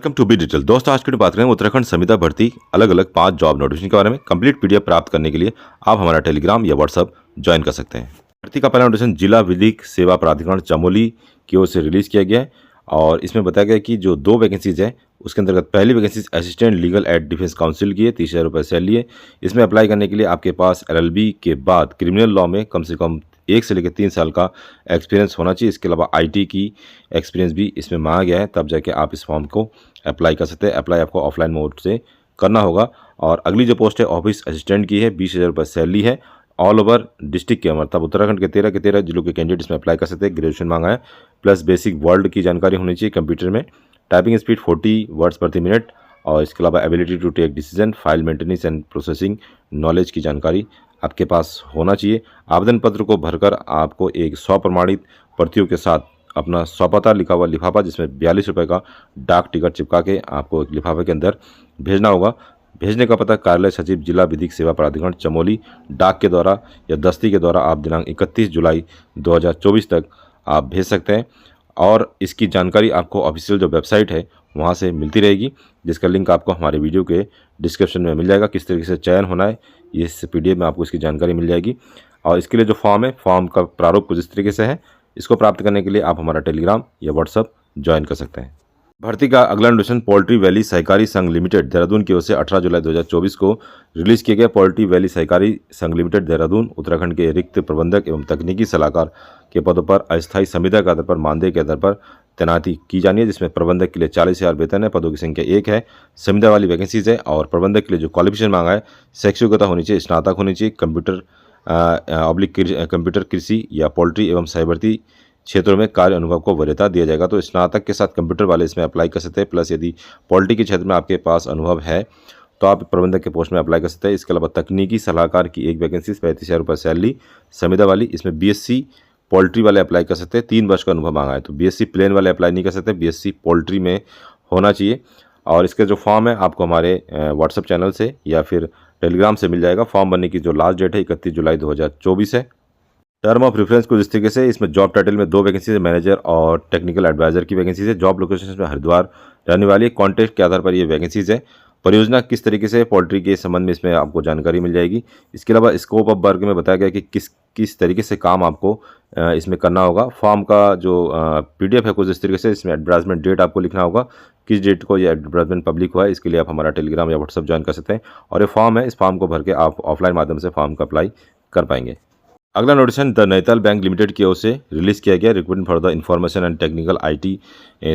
Welcome to be detail. दोस्तों, आज की बात करें उत्तराखंड संविदा भर्ती अलग अलग 5 जॉब नोटिफिकेशन के बारे में। कंप्लीट पीडीएफ प्राप्त करने के लिए आप हमारा टेलीग्राम या व्हाट्सअप ज्वाइन कर सकते हैं। भर्ती का पहला नोटिफिकेशन जिला विधिक सेवा प्राधिकरण चमोली की ओर से रिलीज किया गया है और इसमें बताया गया कि जो 2 वैकेंसीज है उसके अंतर्गत पहली vacancy assistant legal aid defence council की है, 30,000 रुपये सैलरी है। इसमें अप्लाई करने के लिए आपके पास LLB के बाद क्रिमिनल लॉ में कम से कम 1 से लेकर 3 साल का एक्सपीरियंस होना चाहिए। इसके अलावा IT की एक्सपीरियंस भी इसमें मांगा गया है, तब जाके आप इस फॉर्म को अप्लाई कर सकते हैं। अप्लाई आपको ऑफलाइन मोड से करना होगा। और अगली जो पोस्ट है ऑफिस असिस्टेंट की है, 20,000 रुपये सैलरी है। ऑल ओवर डिस्ट्रिक्ट के मतलब उत्तराखंड के 13 के 13 जिलों के कैंडिडेट इसमें अप्लाई कर सकते हैं। ग्रेजुएशन मांगा है, प्लस बेसिक वर्ड की जानकारी होनी चाहिए कंप्यूटर में। टाइपिंग स्पीड 40 वर्ड्स प्रति मिनट और इसके अलावा ability to take decision, file maintenance and processing knowledge की जानकारी आपके पास होना चाहिए। आवेदन पत्र को भरकर आपको एक 100 प्रमाणित प्रतियों के साथ अपना स्वपता लिखा हुआ लिफाफा जिसमें 42 रुपये का डाक टिकट चिपका के आपको एक लिफाफे के अंदर भेजना होगा। भेजने का पता कार्यालय सचिव जिला विधिक सेवा प्राधिकरण चमोली, डाक के द्वारा या दस्ती के द्वारा आप दिनांक 31 जुलाई 2024 तक आप भेज सकते हैं। और इसकी जानकारी आपको ऑफिशियल जो वेबसाइट है वहाँ से मिलती रहेगी, जिसका लिंक आपको हमारे वीडियो के डिस्क्रिप्शन में मिल जाएगा। किस तरीके से चयन होना है इस PDF में आपको इसकी जानकारी मिल जाएगी। और इसके लिए जो फॉर्म है, फॉर्म का प्रारूप कुछ इस तरीके से है। इसको प्राप्त करने के लिए आप हमारा टेलीग्राम या व्हाट्सअप ज्वाइन कर सकते हैं। भर्ती का अगला नोटिफिकेशन पोल्ट्री वैली सहकारी संघ लिमिटेड देहरादून की ओर से 18 जुलाई 2024 को रिलीज किया गया। पोल्ट्री वैली सहकारी संघ लिमिटेड देहरादून उत्तराखंड के रिक्त प्रबंधक एवं तकनीकी सलाहकार के पदों पर अस्थायी संविदा के आधार पर मानदेय के आधार पर तैनाती की जानी है, जिसमें प्रबंधक के लिए 40,000 वेतन है। पदों की संख्या 1 है। संविदा वाली वैकेंसीज है और प्रबंधक के लिए जो क्वालिफिकेशन मांगा है, शैक्षिक योग्यता होनी चाहिए, स्नातक होनी चाहिए, कंप्यूटर कृषि या पोल्ट्री एवं सहवर्ती क्षेत्रों में कार्य अनुभव को वरीयता दिया जाएगा। तो स्नातक के साथ कंप्यूटर वाले इसमें अप्लाई कर सकते हैं। प्लस यदि पोल्ट्री के क्षेत्र में आपके पास अनुभव है तो आप प्रबंधक के पोस्ट में अप्लाई कर सकते हैं। इसके अलावा तकनीकी सलाहकार की एक वैकेंसी 35,000 रुपये सैलरी संविदा वाली, इसमें BSc पोल्ट्री वाले अप्लाई कर सकते हैं। 3 वर्ष का अनुभव मांगा है, तो BSc प्लेन वाले अप्लाई नहीं कर सकते, BSc पोल्ट्री में होना चाहिए। और इसका जो फॉर्म है आपको हमारे व्हाट्सअप चैनल से या फिर टेलीग्राम से मिल जाएगा। फॉर्म भरने की जो लास्ट डेट है 31 जुलाई 2024 है। टर्म ऑफ रेफरेंस कुछ इस तरीके से, इसमें जॉब टाइटल में 2 वैकेंसी है, मैनेजर और टेक्निकल एडवाइजर की वैकेंसीज है। जॉब लोकेशन में हरिद्वार रहने वाली है। कॉन्टेक्ट के आधार पर ये वैकेंसीज है। परियोजना किस तरीके से पोल्ट्री के संबंध में इसमें आपको जानकारी मिल जाएगी। इसके अलावा स्कोप ऑफ वर्क में बताया गया कि किस तरीके से काम आपको इसमें करना होगा। फॉर्म का जो PDF है कुछ इस तरीके से, इसमें एडवर्टाइजमेंट डेट आपको लिखना होगा, किस डेट को ये एडवर्टाइजमेंट पब्लिक हुआ है। इसके लिए आप हमारा टेलीग्राम या व्हाट्सअप ज्वाइन कर सकते हैं। और ये फॉर्म है, इस फॉर्म को भर के आप ऑफलाइन माध्यम से फॉर्म का अप्लाई कर पाएंगे। अगला notification the Nainital bank limited की ओर से रिलीज किया गया। Recruitment for the information and technical IT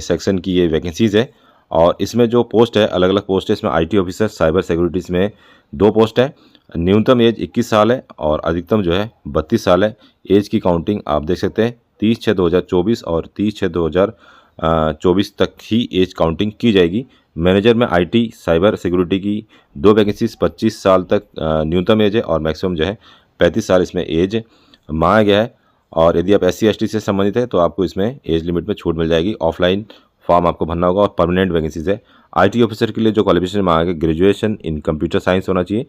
section की ये वैकेंसीज है और इसमें जो पोस्ट है अलग अलग पोस्ट है। इसमें IT ऑफिसर साइबर सिक्योरिटीज़ में 2 पोस्ट है। न्यूनतम एज 21 साल है और अधिकतम जो है 32 साल है। एज की काउंटिंग आप देख सकते हैं 30/6/2024 और 30/6/2024 तक ही एज काउंटिंग की जाएगी। मैनेजर में IT साइबर सिक्योरिटी की 2 वैकेंसीज 25 साल तक न्यूनतम एज है और मैक्सिमम जो है 35 साल इसमें एज मांगा गया है। और यदि आप SC ST से संबंधित है तो आपको इसमें एज लिमिट में छूट मिल जाएगी। ऑफलाइन फॉर्म आपको भरना होगा और परमानेंट वैकेंसीज है। IT ऑफिसर के लिए जो क्वालिफिकेशन मांगा गया, ग्रेजुएशन इन कंप्यूटर साइंस होना चाहिए।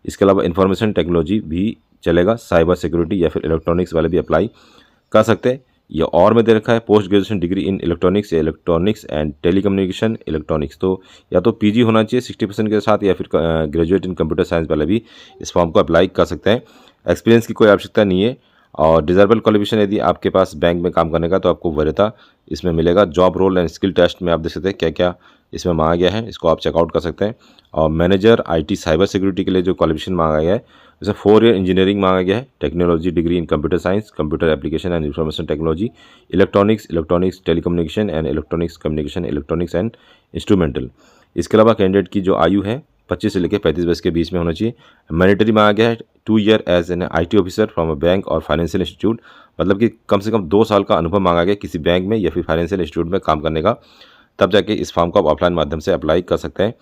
इसके अलावा इंफॉर्मेशन टेक्नोलॉजी भी चलेगा। साइबर सिक्योरिटी या फिर इलेक्ट्रॉनिक्स वाले भी अप्लाई कर सकते हैं। ये और में दे रखा है post graduation degree in electronics या इलेक्ट्रॉनिक्स एंड टेलीकम्युनिकेशन इलेक्ट्रॉनिक्स, तो या तो PG होना चाहिए 60% के साथ या फिर ग्रेजुएट इन कंप्यूटर साइंस वाले भी इस फॉर्म को अप्लाई कर सकते हैं। एक्सपीरियंस की कोई आवश्यकता नहीं है। और डिज़ायरेबल क्वालिफिकेशन यदि आपके पास बैंक में काम करने का तो आपको वरीयता इसमें मिलेगा। Job role and skill test में आप देख सकते हैं क्या क्या इसमें मांगा गया है, इसको आप चेकआउट कर सकते हैं। और मैनेजर IT साइबर सिक्योरिटी के लिए जो क्वालिफिकेशन मांगा गया है, जैसे 4 ईयर इंजीनियरिंग मांगा गया है, technology degree in computer science, computer application and information technology, electronics telecommunication and electronics communication, electronics and instrumental. इसके अलावा कैंडिडेट की जो आयु है 25 से लेकर 35 वर्ष के बीच में होना चाहिए। मैंडेटरी मांगा गया है 2 year as an IT officer from a bank और फाइनेंशियल इंस्टीट्यूट, मतलब कि कम से कम 2 साल का अनुभव मांगा गया किसी बैंक में या फिर फाइनेंशियल इंस्टीट्यूट में काम करने का, तब जाके इस फॉर्म को आप ऑफलाइन माध्यम से अप्लाई कर सकते हैं।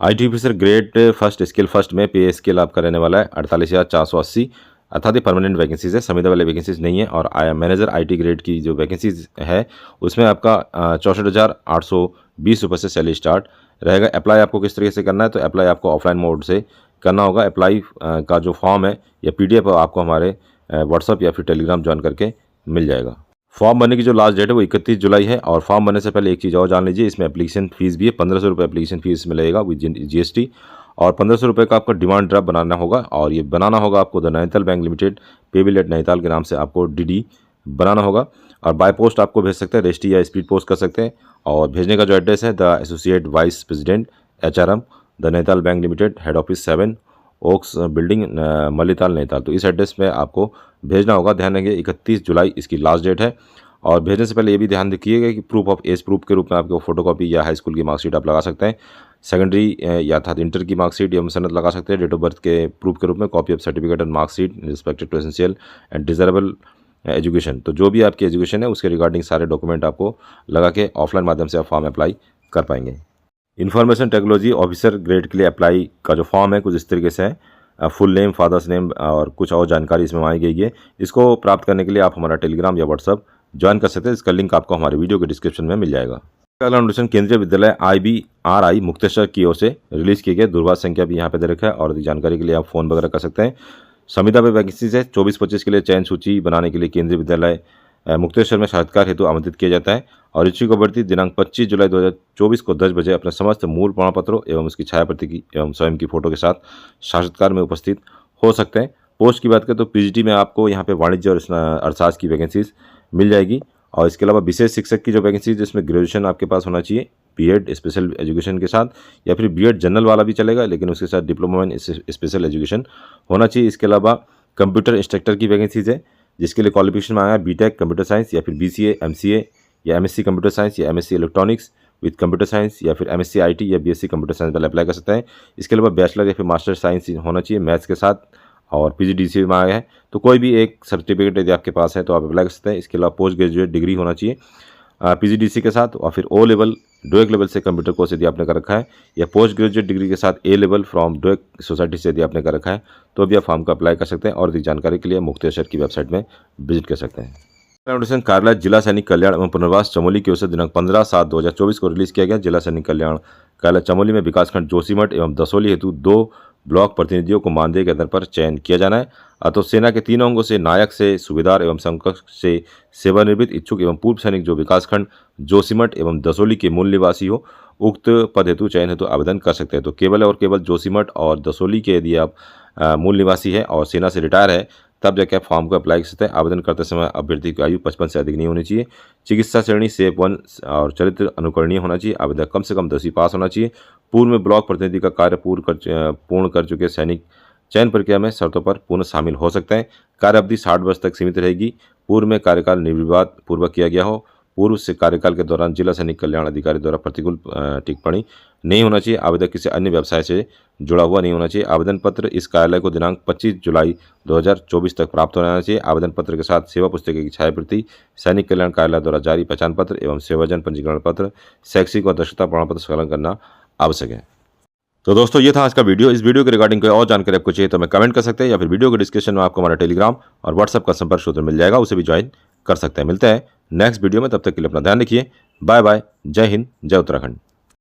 IT officer grade first scale first में पे स्केल आपका रहने वाला है 48,480, अर्थात ये परमानेंट वैकेंसीज है, संविदा वाले वैकेंसीज नहीं है। और मैनेजर IT ग्रेड की जो वैकेंसीज है उसमें आपका 64,820 रुपये से सैलरी स्टार्ट रहेगा। अप्लाई आपको किस तरीके से करना है, तो अप्लाई आपको ऑफलाइन मोड से करना होगा। अप्लाई का जो फॉर्म है या PDF आपको हमारे व्हाट्सअप या फिर टेलीग्राम ज्वाइन करके मिल जाएगा। फॉर्म भरने की जो लास्ट डेट है वो 31 जुलाई है। और फॉर्म भरने से पहले एक चीज़ और जान लीजिए, इसमें एप्लीकेशन फीस भी है, 1500 रुपये एप्लीकेशन फीस में लगेगा विद GST। और 1500 रुपये का आपका डिमांड ड्राफ्ट बनाना होगा, और ये बनाना होगा आपको the Nainital bank limited payable eight Nainital के नाम से आपको DD बनाना होगा। और बाय पोस्ट आपको भेज सकते हैं, रेस्टी या स्पीड पोस्ट कर सकते हैं। और भेजने का जो एड्रेस है, the associate vice president HRM the Nainital bank limited, head office 7 oaks building Mallital Nainital. तो इस एड्रेस में आपको भेजना होगा। ध्यान रखिए 31 जुलाई इसकी लास्ट डेट है। और भेजने से पहले ये भी ध्यान रखिएगा कि प्रूफ ऑफ एज प्रूफ के रूप में आपको फोटोकॉपी या हाई स्कूल की मार्कशीट आप लगा सकते हैं, सेकेंडरी या था इंटर की मार्कशीट या सनद लगा सकते हैं। डेट ऑफ बर्थ के प्रूफ के रूप में copy of certificate and marksheet respected to essential and desirable education. तो जो भी आपकी एजुकेशन है उसके रिगार्डिंग सारे डॉक्यूमेंट आपको लगा के ऑफलाइन माध्यम से आप फॉर्म अप्लाई कर पाएंगे। इन्फॉर्मेशन टेक्नोलॉजी ऑफिसर ग्रेड के लिए अप्लाई का जो फॉर्म है कुछ इस तरीके से है, फुल नेम, फादर्स नेम और कुछ और जानकारी इसमें आई गई है। इसको प्राप्त करने के लिए आप हमारा टेलीग्राम या व्हाट्सअप ज्वाइन कर सकते हैं। इसका लिंक आपको हमारे वीडियो के डिस्क्रिप्शन में मिल जाएगा। अगला नोटिफिकेशन केंद्रीय विद्यालय IBRI मुक्तेश्वर की ओर से रिलीज किए गए। दूरभाष संख्या भी यहाँ पे दे रखा है, और जानकारी के लिए आप फ़ोन वगैरह कर सकते हैं। संविदा पे वैकेंसी है 24-25 के लिए चयन सूची बनाने के लिए केंद्रीय विद्यालय मुक्तेश्वर में साक्षात्कार हेतु आमंत्रित किया जाता है। और इच्छुक अभ्यर्थी दिनांक 25 जुलाई 2024 को 10 बजे अपने समस्त मूल प्रमाण पत्रों एवं उसकी छायाप्रति की एवं स्वयं की फोटो के साथ साक्षात्कार में उपस्थित हो सकते हैं। पोस्ट की बात करें तो PGT में आपको यहाँ पे वाणिज्य और अर्थशास्त्र की वैकेंसीज मिल जाएगी। और इसके अलावा विशेष शिक्षक की जो वैकेंसी है जिसमें ग्रेजुएशन आपके पास होना चाहिए B.Ed स्पेशल एजुकेशन के साथ, या फिर B.Ed जनरल वाला भी चलेगा, लेकिन उसके साथ डिप्लोमा इन स्पेशल एजुकेशन होना चाहिए। इसके अलावा कंप्यूटर इंस्ट्रक्टर की वैकेंसीज है जिसके लिए क्वालिफिकेशन में आया B.Tech कंप्यूटर साइंस, या फिर BCA MCA या MSc कंप्यूटर साइंस या MSc electronics with computer science, या फिर MSc IT या BSc कंप्यूटर साइंस वाले अप्लाई कर सकते हैं। इसके अलावा बैचलर या फिर मास्टर साइंस होना चाहिए मैथ्स के साथ, और PGDCA में आया है तो कोई भी एक सर्टिफिकेट यदि आपके पास है तो आप अप्लाई कर सकते हैं। इसके अलावा पोस्ट ग्रेजुएट डिग्री होना चाहिए PGDCA के साथ, और फिर O लेवल डोएक लेवल से कंप्यूटर कोर्स यदि आपने कर रखा है, या पोस्ट ग्रेजुएट डिग्री के साथ A लेवल फ्रॉम डोएक सोसाइटी से यदि आपने कर रखा है तो भी आप फॉर्म का अप्लाई कर सकते हैं। और अधिक जानकारी के लिए मुक्तेश्वर की वेबसाइट में विजिट कर सकते हैं। नोटिफिकेशन कार्यालय जिला सैनिक कल्याण एवं पुनर्वास चमोली की ओर से दिनांक 15/7/2024 को रिलीज किया गया। जिला सैनिक कल्याण कार्यालय चमोली में विकासखंड जोशीमठ एवं दसोली हेतु 2 ब्लॉक प्रतिनिधियों को मानदेय के आधार पर चयन किया जाना है। अतो सेना के 3 अंगों से नायक से सूबेदार एवं समकक्ष से सेवानिवृत्त इच्छुक एवं पूर्व सैनिक जो विकासखंड जोशीमठ एवं दसोली के मूल निवासी हो उक्त पद हेतु चयन हेतु आवेदन कर सकते हैं। तो केवल और केवल जोशीमठ और दसोली के यदि आप मूल निवासी है और सेना से रिटायर है तब जाके आप फॉर्म को अप्लाई कर सकते हैं। आवेदन करते समय अभ्यर्थी की आयु 55 से अधिक नहीं होनी चाहिए। चिकित्सा श्रेणी SEP 1 और चरित्र अनुकरणीय होना चाहिए। आवेदक कम से कम 10वीं पास होना चाहिए। पूर्व में ब्लॉक प्रतिनिधि का कार्य पूर्ण कर चुके सैनिक चयन प्रक्रिया में शर्तों पर पुनः शामिल हो सकते हैं। कार्य अवधि 60 वर्ष तक सीमित रहेगी। पूर्व में कार्यकाल निर्विवाद पूर्वक किया गया हो। पूर्व से कार्यकाल के दौरान जिला सैनिक कल्याण अधिकारी द्वारा प्रतिकूल टिप्पणी नहीं होना चाहिए। आवेदक किसी अन्य व्यवसाय से जुड़ा हुआ नहीं होना चाहिए। आवेदन पत्र इस कार्यालय को दिनांक 25 जुलाई 2024 तक प्राप्त होना चाहिए। आवेदन पत्र के साथ सेवा पुस्तिका की छायाप्रति, सैनिक कल्याण कार्यालय द्वारा जारी पहचान पत्र एवं सेवाजन पंजीकरण पत्र, शैक्षिक और दक्षता प्रमाण पत्र संकलन करना आवश्यक है। तो दोस्तों ये था आज का वीडियो। इस वीडियो के रिगार्डिंग कोई और जानकारी आपको चाहिए तो हमें कमेंट कर सकते हैं, या फिर वीडियो के डिस्क्रिप्शन में आपको हमारा टेलीग्राम और व्हाट्सएप का संपर्क सूत्र मिल जाएगा, उसे भी ज्वाइन कर सकते हैं। मिलते हैं नेक्स्ट वीडियो में, तब तक के लिए अपना ध्यान रखिए। Bye bye. जय हिंद, जय उत्तराखंड।